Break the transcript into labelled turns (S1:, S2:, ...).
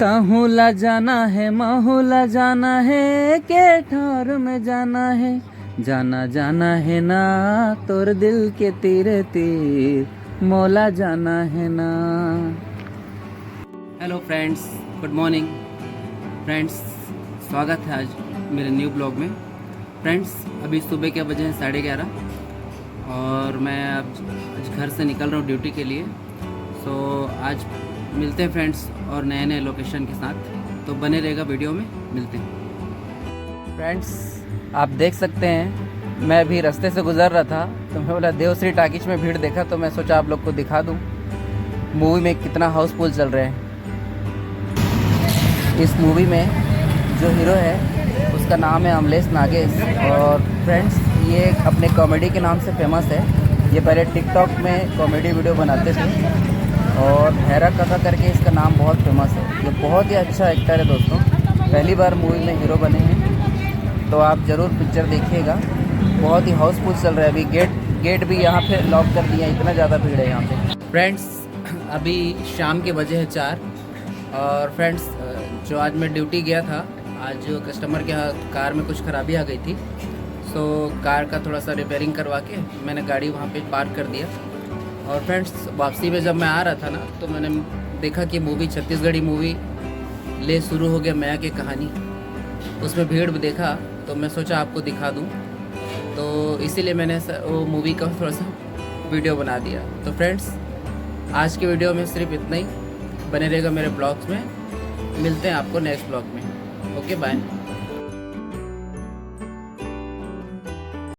S1: ताहुला जाना है माहुला जाना है के ठार में जाना है जाना जाना है ना तोर दिल के तीरे तीर मौला जाना है ना। Hello friends, good morning friends, स्वागत है आज मेरे न्यू ब्लॉग में। फ्रेंड्स अभी सुबह के बजे हैं 11:30 और मैं अब घर से निकल रहा हूँ ड्यूटी के लिए। सो आज मिलते हैं फ्रेंड्स और नए नए लोकेशन के साथ, तो बने रहेगा वीडियो में, मिलते हैं। फ्रेंड्स आप देख सकते हैं मैं अभी रास्ते से गुजर रहा था तो मैं बोला देवश्री टाकीज में भीड़ देखा तो मैं सोचा आप लोग को दिखा दूं मूवी में कितना हाउसफुल चल रहे हैं। इस मूवी में जो हीरो है उसका नाम है अमलेश नागेश और फ्रेंड्स ये अपने कॉमेडी के नाम से फेमस है। ये पहले टिकटॉक में कॉमेडी वीडियो बनाते थे और हैरा काका करके इसका नाम बहुत फेमस है। ये बहुत ही अच्छा एक्टर है दोस्तों, पहली बार मूवी में हीरो बने हैं, तो आप ज़रूर पिक्चर देखिएगा। बहुत ही हाउसफुल चल रहा है। अभी गेट भी यहाँ पे लॉक कर दिया, इतना ज़्यादा भीड़ है यहाँ पे। फ्रेंड्स अभी शाम के बजे है 4 और फ्रेंड्स जो आज मैं ड्यूटी गया था, आज कस्टमर के कार में कुछ खराबी आ गई थी, सो कार का थोड़ा सा रिपेयरिंग करवा के मैंने गाड़ी वहाँ पे पार्क कर दिया। और फ्रेंड्स वापसी में जब मैं आ रहा था ना तो मैंने देखा कि मूवी छत्तीसगढ़ी मूवी ले शुरू हो गया माया की कहानी, उसमें भीड़ भी देखा तो मैं सोचा आपको दिखा दूं, तो इसीलिए मैंने वो मूवी का थोड़ा सा वीडियो बना दिया। तो फ्रेंड्स आज की वीडियो में सिर्फ इतना ही, बने रहेगा मेरे ब्लॉग्स में, मिलते हैं आपको नेक्स्ट ब्लॉग में। Okay bye.